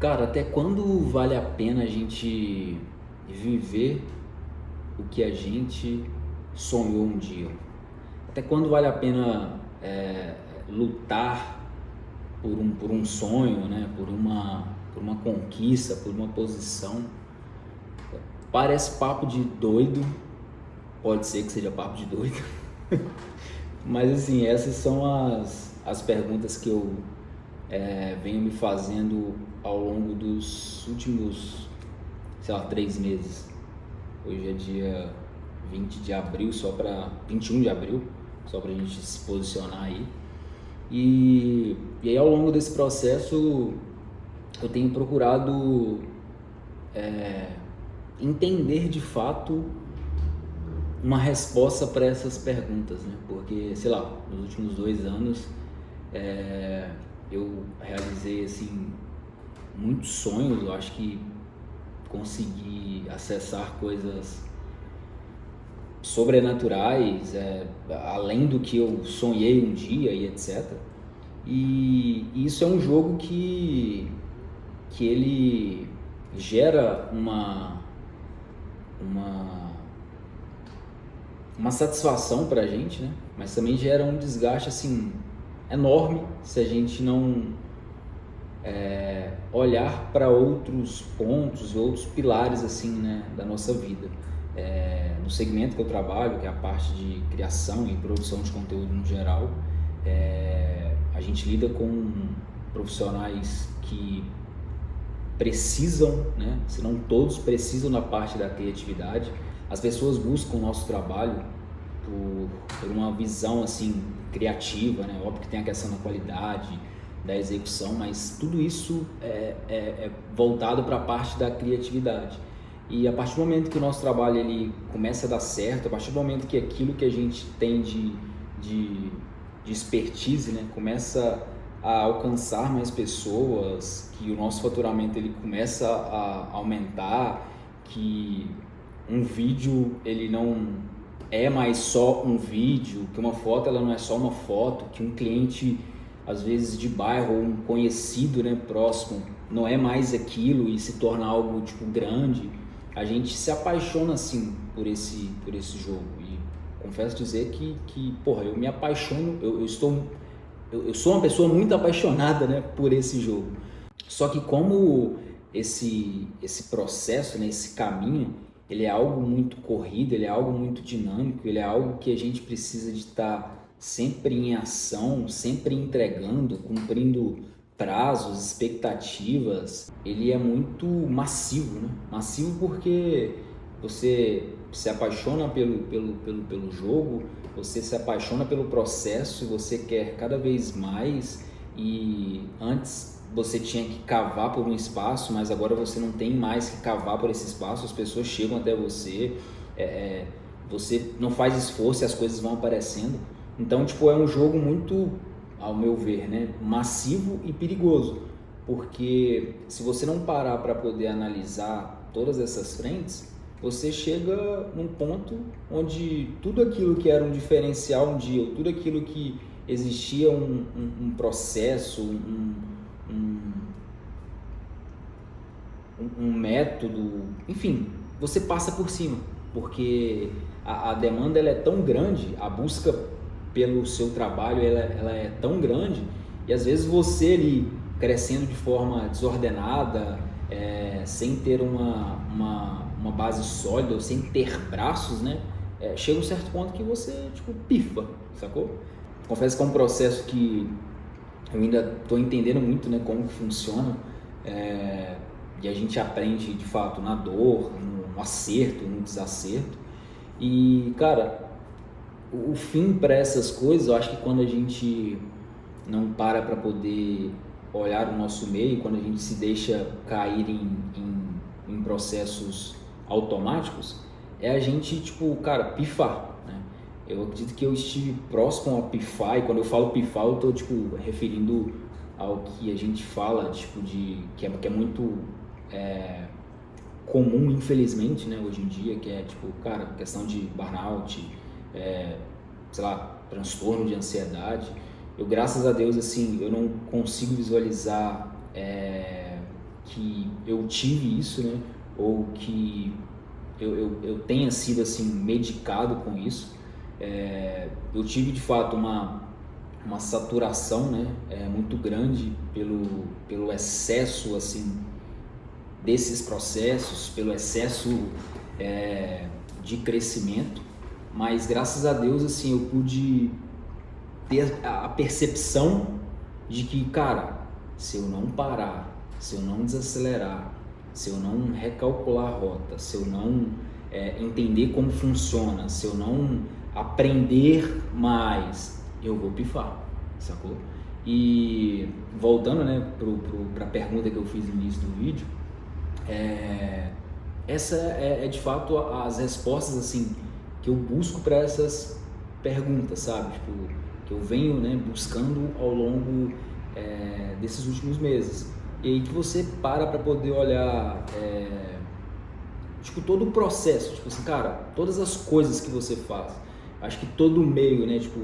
Cara, até quando vale a pena a gente viver o que a gente sonhou um dia? Até quando vale a pena lutar por um sonho, né? Por uma conquista, por uma posição? Parece papo de doido, pode ser que seja papo de doido, mas assim, essas são as perguntas que eu venho me fazendo ao longo dos últimos, sei lá, 3 meses. Hoje é dia 20 de abril, 21 de abril, só pra gente se posicionar aí. E aí ao longo desse processo eu tenho procurado entender de fato uma resposta para essas perguntas, né? Porque, sei lá, nos últimos 2 anos eu realizei assim muitos sonhos. Eu acho que consegui acessar coisas sobrenaturais, além do que eu sonhei um dia e etc. E isso é um jogo que ele gera uma, uma satisfação pra gente, né? Mas também gera um desgaste assim enorme se a gente não olhar para outros pontos, outros pilares assim, né, da nossa vida. No segmento que eu trabalho, que é a parte de criação e produção de conteúdo no geral, a gente lida com profissionais que precisam, né, se não todos precisam da parte da criatividade. As pessoas buscam o nosso trabalho por uma visão assim criativa, né? Óbvio que tem a questão da qualidade, da execução, mas tudo isso é voltado para a parte da criatividade. E a partir do momento que o nosso trabalho ele começa a dar certo, a partir do momento que aquilo que a gente tem de expertise, né, começa a alcançar mais pessoas, que o nosso faturamento ele começa a aumentar, que um vídeo ele não é mais só um vídeo, que uma foto ela não é só uma foto, que um cliente às vezes de bairro ou um conhecido, né, próximo, não é mais aquilo e se torna algo tipo grande. A gente se apaixona assim por esse jogo. E confesso dizer que porra, eu me apaixono, eu sou uma pessoa muito apaixonada, né, por esse jogo. Só que como esse processo, né, esse caminho, ele é algo muito corrido, ele é algo muito dinâmico, ele é algo que a gente precisa de estar sempre em ação, sempre entregando, cumprindo prazos, expectativas. Ele é muito massivo, né? Massivo porque você se apaixona pelo jogo, você se apaixona pelo processo, você quer cada vez mais. E antes você tinha que cavar por um espaço, mas agora você não tem mais que cavar por esse espaço, as pessoas chegam até você, você não faz esforço e as coisas vão aparecendo. Então, tipo, é um jogo muito, ao meu ver, né, massivo e perigoso, porque se você não parar para poder analisar todas essas frentes, você chega num ponto onde tudo aquilo que era um diferencial um dia, ou tudo aquilo que existia um processo, um método, enfim, você passa por cima, porque a demanda ela é tão grande, a busca pelo seu trabalho ela é tão grande, e às vezes você ali crescendo de forma desordenada, sem ter uma base sólida, ou sem ter braços, né? Chega um certo ponto que você tipo pifa, sacou? Confesso que é um processo que eu ainda estou entendendo muito, né, como que funciona, e a gente aprende de fato na dor, no acerto, no desacerto. E cara, o fim para essas coisas, eu acho que quando a gente não para poder olhar o nosso meio, quando a gente se deixa cair em processos automáticos, é a gente, tipo, cara, pifar, né? Eu acredito que eu estive próximo a pifar, e quando eu falo pifar, eu tô, tipo, referindo ao que a gente fala, tipo, que é muito comum, infelizmente, né, hoje em dia, que é, tipo, cara, questão de burnout, sei lá, transtorno de ansiedade. Eu, graças a Deus, assim, eu não consigo visualizar que eu tive isso, né? Ou que eu tenha sido assim medicado com isso. Eu tive de fato uma saturação, né, muito grande pelo excesso assim desses processos, pelo excesso de crescimento, mas graças a Deus assim eu pude ter a percepção de que, cara, se eu não parar, se eu não desacelerar, se eu não recalcular a rota, se eu não entender como funciona, se eu não aprender mais, eu vou pifar, sacou? E voltando, né, para a pergunta que eu fiz no início do vídeo, essa é de fato as respostas assim que eu busco para essas perguntas, sabe? Tipo, que eu venho, né, buscando ao longo desses últimos meses. E aí que você para poder olhar tipo, todo o processo, tipo assim, cara, todas as coisas que você faz. Acho que todo o meio, né, tipo,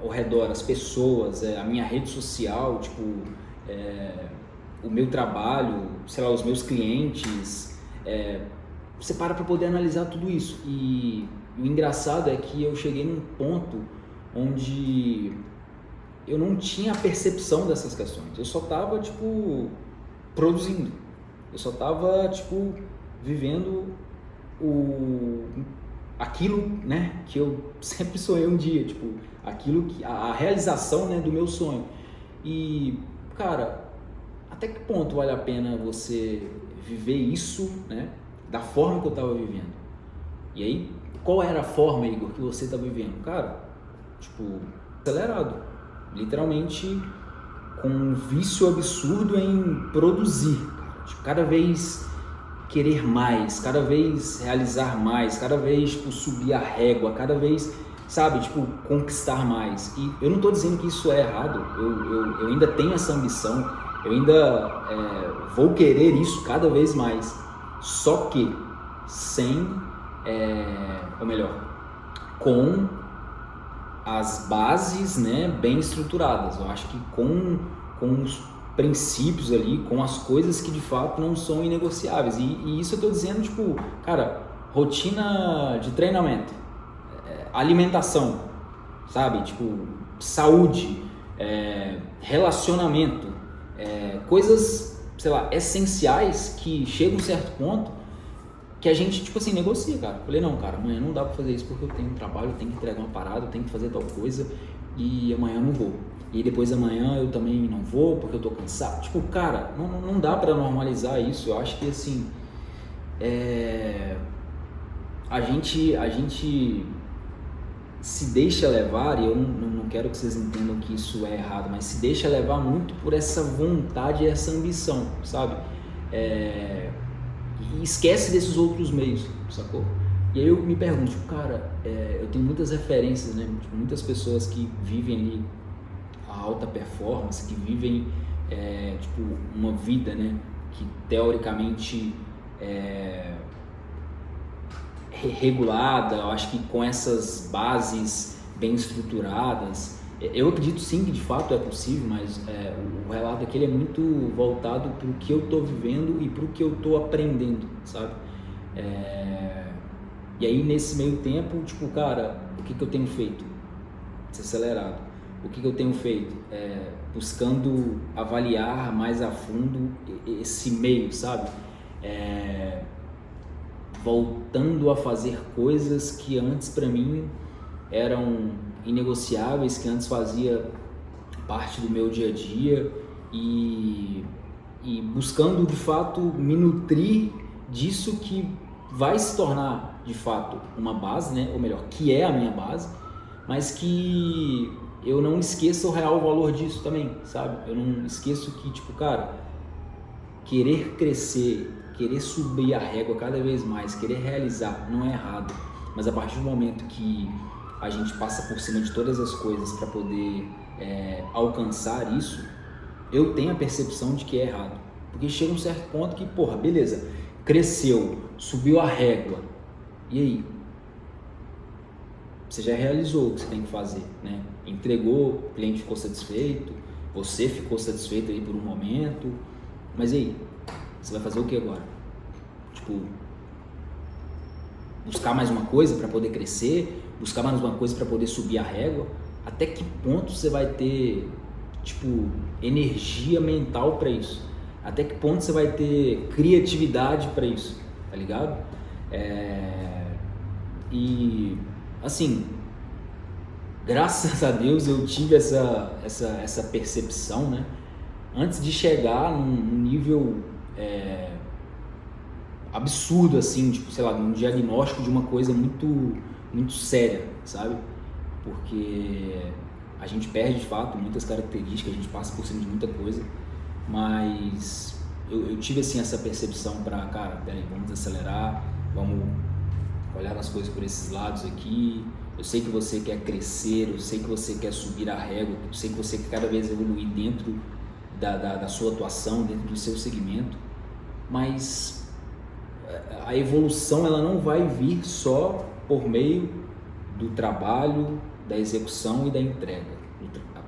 ao redor, as pessoas, a minha rede social, tipo, o meu trabalho, sei lá, os meus clientes, você para poder analisar tudo isso. E o engraçado é que eu cheguei num ponto onde eu não tinha a percepção dessas questões. Eu só tava, tipo, produzindo. Eu só tava, tipo, vivendo aquilo, né, que eu sempre sonhei um dia, tipo, aquilo que a realização, né, do meu sonho. E, cara, até que ponto vale a pena você viver isso, né, da forma que eu tava vivendo? E aí, qual era a forma, Igor, que você tá vivendo? Cara, tipo, acelerado, literalmente com um vício absurdo em produzir, cara. Tipo, cada vez querer mais, cada vez realizar mais, cada vez, tipo, subir a régua, cada vez, sabe, tipo, conquistar mais. E eu não tô dizendo que isso é errado, eu ainda tenho essa ambição, eu ainda vou querer isso cada vez mais, só que sem, ou melhor, com as bases, né, bem estruturadas. Eu acho que com os princípios ali, com as coisas que de fato não são inegociáveis. E isso eu tô dizendo, tipo, cara, rotina de treinamento, alimentação, sabe? Tipo, saúde, relacionamento, coisas, sei lá, essenciais que chegam a um certo ponto que a gente, tipo assim, negocia, cara. Falei, não, cara, amanhã não dá pra fazer isso porque eu tenho um trabalho, eu tenho que entregar uma parada, eu tenho que fazer tal coisa e amanhã eu não vou. E depois amanhã eu também não vou porque eu tô cansado. Tipo, cara, não dá pra normalizar isso. Eu acho que, assim, a gente se deixa levar, e eu não quero que vocês entendam que isso é errado, mas se deixa levar muito por essa vontade e essa ambição, sabe? E esquece desses outros meios, sacou? E aí eu me pergunto, tipo, cara, eu tenho muitas referências, né? Tipo, muitas pessoas que vivem ali a alta performance, que vivem, tipo, uma vida, né? Que teoricamente regulada, eu acho que com essas bases bem estruturadas. Eu acredito sim que de fato é possível, mas o relato aqui ele é muito voltado para o que eu estou vivendo e para o que eu estou aprendendo, sabe? E aí nesse meio tempo, tipo, cara, o que eu tenho feito? Desacelerado. O que eu tenho feito? Buscando avaliar mais a fundo esse meio, sabe? Voltando a fazer coisas que antes para mim eram inegociáveis, que antes fazia parte do meu dia a dia e buscando de fato me nutrir disso que vai se tornar de fato uma base, né? Ou melhor, que é a minha base, mas que eu não esqueça o real valor disso também, sabe? Eu não esqueço que, tipo, cara, querer crescer, querer subir a régua cada vez mais, querer realizar não é errado, mas a partir do momento que a gente passa por cima de todas as coisas para poder alcançar isso, eu tenho a percepção de que é errado. Porque chega um certo ponto que, porra, beleza, cresceu, subiu a régua, e aí? Você já realizou o que você tem que fazer, né? Entregou, o cliente ficou satisfeito, você ficou satisfeito aí por um momento, mas e aí? Você vai fazer o que agora? Tipo, buscar mais uma coisa para poder crescer, buscar mais uma coisa para poder subir a régua. Até que ponto você vai ter, tipo, energia mental para isso? Até que ponto você vai ter criatividade para isso, tá ligado? E, assim, graças a Deus eu tive essa percepção, né? Antes de chegar num nível absurdo, assim, tipo, sei lá, um diagnóstico de uma coisa muito séria, sabe? Porque a gente perde, de fato, muitas características, a gente passa por cima de muita coisa, mas eu tive, assim, essa percepção para, cara, peraí, vamos acelerar, vamos olhar as coisas por esses lados aqui. Eu sei que você quer crescer, eu sei que você quer subir a régua, eu sei que você quer cada vez evoluir dentro da sua atuação, dentro do seu segmento, mas a evolução ela não vai vir só por meio do trabalho, da execução e da entrega,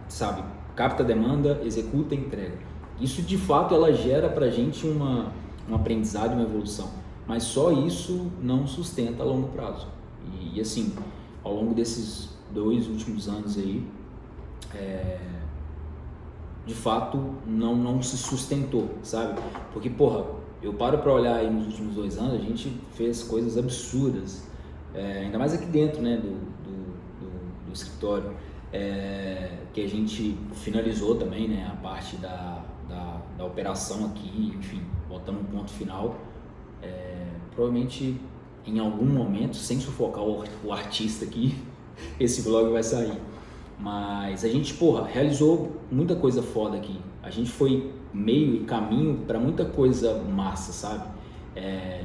sabe? Capta a demanda, executa e entrega. Isso de fato ela gera pra gente um aprendizado, uma evolução, mas só isso não sustenta a longo prazo. E assim, ao longo desses 2 últimos anos aí, de fato não se sustentou, sabe? Porque, porra, eu paro pra olhar aí nos últimos 2 anos, a gente fez coisas absurdas, ainda mais aqui dentro, né, do escritório, que a gente finalizou também, né, a parte da operação aqui, enfim, botando um ponto final. Provavelmente em algum momento, sem sufocar o artista aqui, esse vlog vai sair. Mas a gente, porra, realizou muita coisa foda aqui. A gente foi meio e caminho para muita coisa massa, sabe?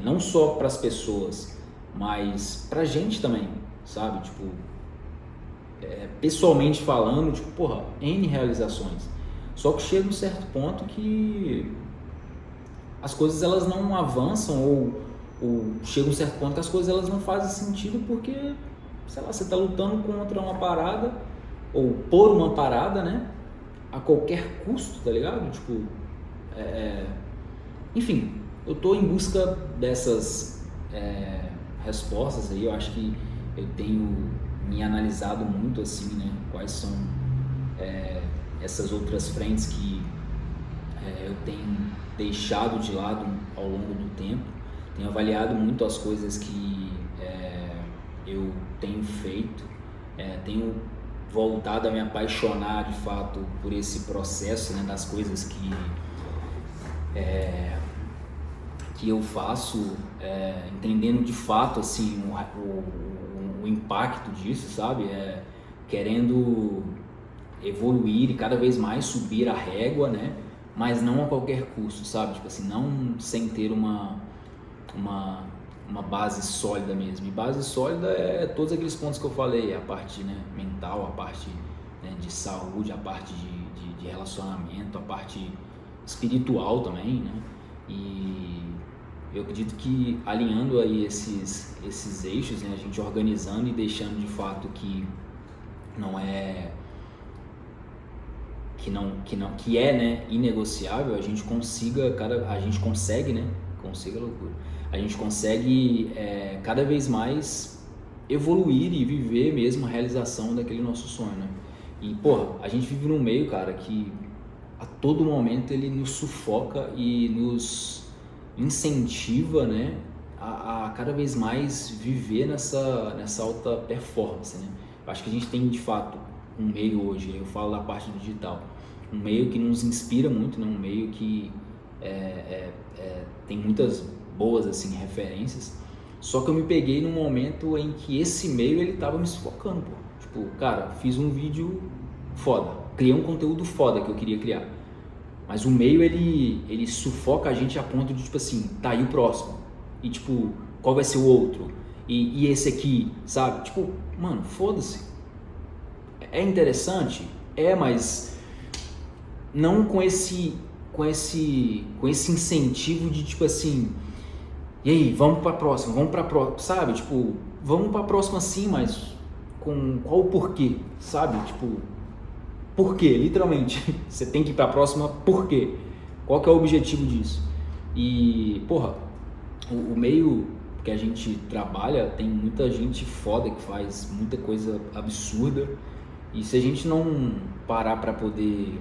Não só para as pessoas, mas pra gente também, sabe? Tipo, pessoalmente falando, tipo, porra, N realizações. Só que chega um certo ponto que as coisas elas não avançam ou chega um certo ponto que as coisas elas não fazem sentido porque, sei lá, você tá lutando contra uma parada ou por uma parada, né? A qualquer custo, tá ligado? Tipo, enfim, eu tô em busca dessas respostas aí. Eu acho que eu tenho me analisado muito assim, né? Quais são essas outras frentes que eu tenho deixado de lado ao longo do tempo. Tenho avaliado muito as coisas que eu tenho feito, tenho voltado a me apaixonar de fato por esse processo, né, das coisas que eu faço, entendendo de fato assim, o impacto disso, sabe? Querendo evoluir e cada vez mais subir a régua, né? Mas não a qualquer custo, sabe? Tipo assim, não sem ter uma base sólida mesmo. E base sólida é todos aqueles pontos que eu falei, a parte, né, mental, a parte, né, de saúde, a parte de relacionamento, a parte espiritual também, né? E eu acredito que alinhando aí esses eixos, né, a gente organizando e deixando de fato que né, inegociável, a gente consegue, né? Consiga loucura. A gente consegue cada vez mais evoluir e viver mesmo a realização daquele nosso sonho, né? E, porra, a gente vive num meio, cara, que a todo momento ele nos sufoca e nos incentiva, né, a cada vez mais viver nessa alta performance, né? Eu acho que a gente tem, de fato, um meio hoje, eu falo da parte do digital, um meio que nos inspira muito, né? Um meio que tem muitas boas assim referências, só que eu me peguei num momento em que esse meio ele tava me sufocando, pô. Tipo, cara, fiz um vídeo foda, criei um conteúdo foda que eu queria criar, mas o meio ele sufoca a gente a ponto de, tipo assim, tá aí o próximo, e tipo, qual vai ser o outro, e esse aqui, sabe? Tipo, mano, foda-se. É interessante, mas não com esse incentivo de, tipo assim, e aí, vamos pra próxima, sabe? Tipo, vamos pra próxima sim, mas com qual o porquê, sabe? Tipo, por quê? Literalmente, você tem que ir pra próxima por quê? Qual que é o objetivo disso? E, porra, o meio que a gente trabalha tem muita gente foda que faz muita coisa absurda, e se a gente não parar para poder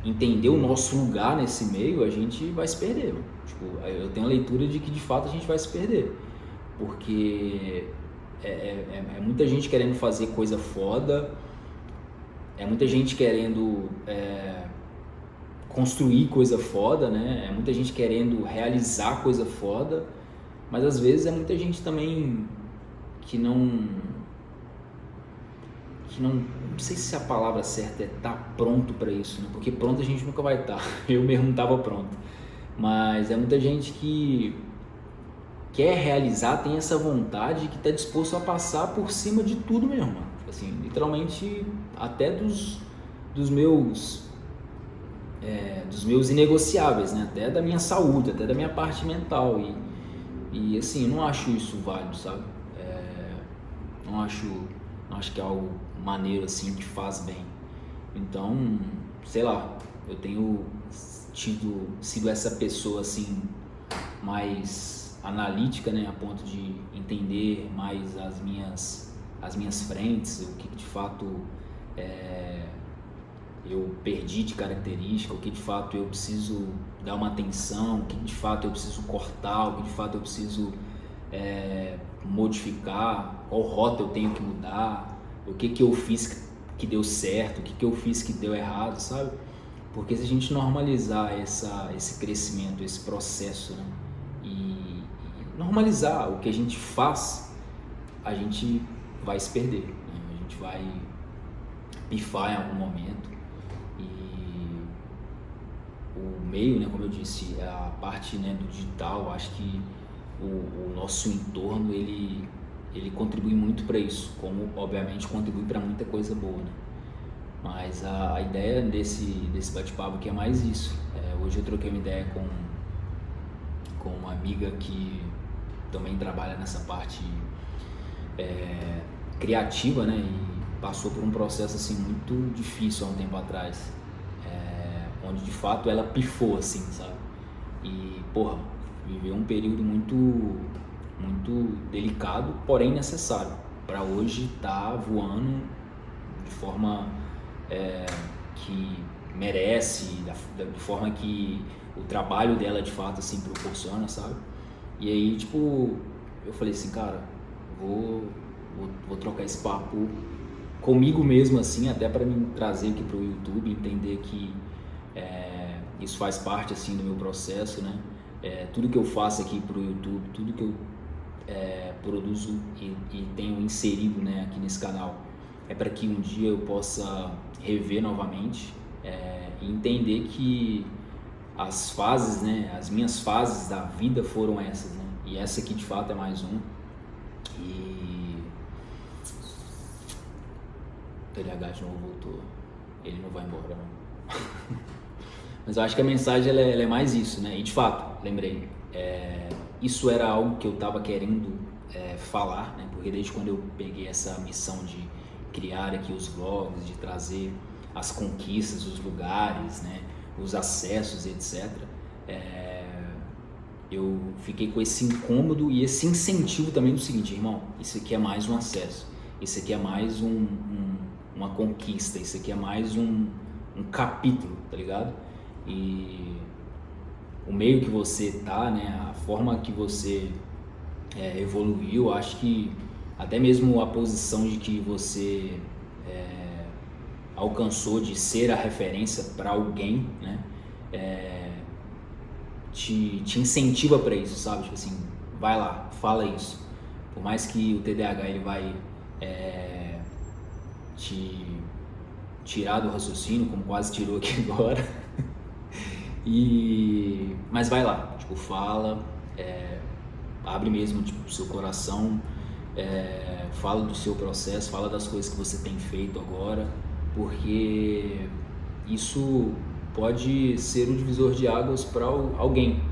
entender o nosso lugar nesse meio, a gente vai se perder, mano. Tipo, eu tenho a leitura de que de fato a gente vai se perder, porque é muita gente querendo fazer coisa foda, é muita gente querendo construir coisa foda, né? É muita gente querendo realizar coisa foda, mas às vezes é muita gente também que não sei se a palavra certa é tá pronto para isso, né? Porque pronto a gente nunca vai estar. Eu mesmo não tava pronto. Mas é muita gente que quer realizar, tem essa vontade, que tá disposto a passar por cima de tudo mesmo, mano. Assim, literalmente até dos meus inegociáveis, né? Até da minha saúde, até da minha parte mental. E assim, eu não acho isso válido, sabe? Não acho que é algo maneiro assim, que faz bem. Então, sei lá, eu tenho sido essa pessoa assim mais analítica, né, a ponto de entender mais as minhas frentes, o que de fato eu perdi de característica, o que de fato eu preciso dar uma atenção, o que de fato eu preciso cortar, o que de fato eu preciso modificar, qual rota eu tenho que mudar, o que eu fiz que deu certo, o que eu fiz que deu errado, sabe? Porque se a gente normalizar esse crescimento, esse processo, né, e normalizar o que a gente faz, a gente vai se perder, né? A gente vai pifar em algum momento. E o meio, né, como eu disse, a parte, né, do digital, acho que o nosso entorno ele contribui muito para isso, como obviamente contribui para muita coisa boa, né? Mas a ideia desse bate-papo aqui é mais isso. Hoje eu troquei uma ideia com uma amiga que também trabalha nessa parte criativa, né? E passou por um processo assim muito difícil há um tempo atrás, onde de fato ela pifou, assim, sabe? E porra, viveu um período muito delicado, porém necessário, para hoje estar voando de forma que merece, de forma que o trabalho dela de fato assim proporciona, sabe? E aí, tipo, eu falei assim, cara, vou trocar esse papo comigo mesmo, assim, até para me trazer aqui pro YouTube, entender que isso faz parte assim do meu processo, né? Tudo que eu faço aqui pro YouTube, tudo que eu produzo e tenho inserido, né, aqui nesse canal, é para que um dia eu possa rever novamente e entender que as fases, né, as minhas fases da vida foram essas, né? E essa aqui de fato é mais uma. E o TDAH de novo voltou, ele não vai embora não. Mas eu acho que a mensagem ela é mais isso, né? E de fato, lembrei, isso era algo que eu estava querendo falar, né? Porque desde quando eu peguei essa missão de criar aqui os vlogs, de trazer as conquistas, os lugares, né? Os acessos, etc. Eu fiquei com esse incômodo e esse incentivo também do seguinte, irmão, isso aqui é mais um acesso, isso aqui é mais uma conquista, isso aqui é mais um capítulo, tá ligado? E o meio que você tá, né, a forma que você evoluiu, acho que até mesmo a posição de que você alcançou de ser a referência para alguém, né, te incentiva para isso, sabe? Tipo assim, vai lá, fala isso. Por mais que o TDAH ele vai te tirar do raciocínio, como quase tirou aqui agora. Mas vai lá, tipo, fala, abre mesmo tipo, o seu coração, fala do seu processo, fala das coisas que você tem feito agora, porque isso pode ser um divisor de águas para alguém.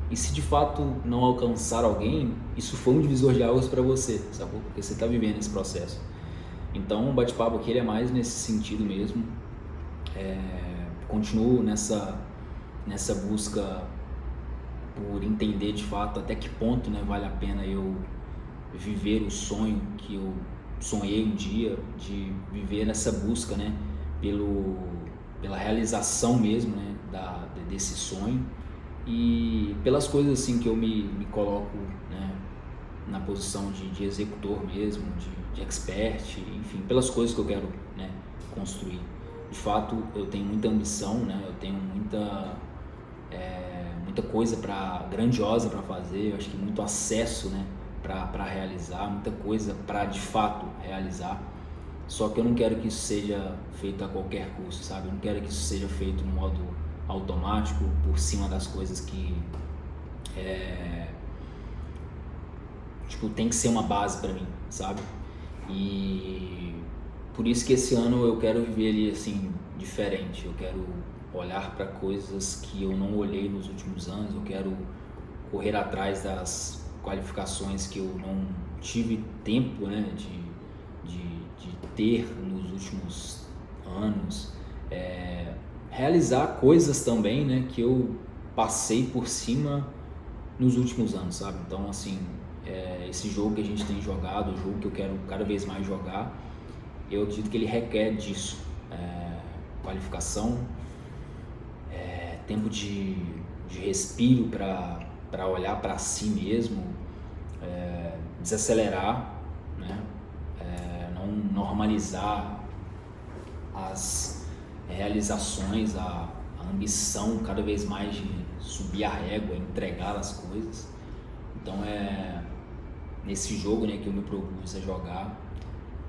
E se de fato não alcançar alguém, isso foi um divisor de águas para você, sacou? Porque você está vivendo esse processo. Então o bate-papo aqui ele é mais nesse sentido mesmo. Continuo nessa busca por entender de fato até que ponto, né, vale a pena eu viver o sonho que eu sonhei um dia, de viver essa busca, né, pela realização mesmo, né, desse sonho, e pelas coisas assim que eu me coloco, né, na posição de executor mesmo, de expert, enfim, pelas coisas que eu quero, né, construir. De fato, eu tenho muita ambição, né, eu tenho muita coisa grandiosa para fazer, eu acho que muito acesso, né, para realizar, muita coisa para de fato realizar. Só que eu não quero que isso seja feito a qualquer custo, sabe? Eu não quero que isso seja feito no modo automático, por cima das coisas que tipo, tem que ser uma base para mim, sabe? E por isso que esse ano eu quero viver ele assim diferente. Eu quero olhar para coisas que eu não olhei nos últimos anos. Eu quero correr atrás das qualificações que eu não tive tempo, né, de ter nos últimos anos. Realizar coisas também, né, que eu passei por cima nos últimos anos, sabe? Então, assim, esse jogo que a gente tem jogado, o jogo que eu quero cada vez mais jogar, eu acredito que ele requer disso, qualificação, tempo de respiro para olhar para si mesmo, desacelerar, né? Não normalizar as realizações, a ambição cada vez mais de subir a régua, entregar as coisas. Então nesse jogo, né, que eu me propus a jogar,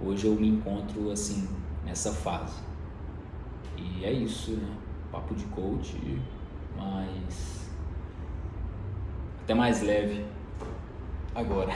hoje eu me encontro assim nessa fase. E é isso, né? Papo de coach, mas até mais leve agora.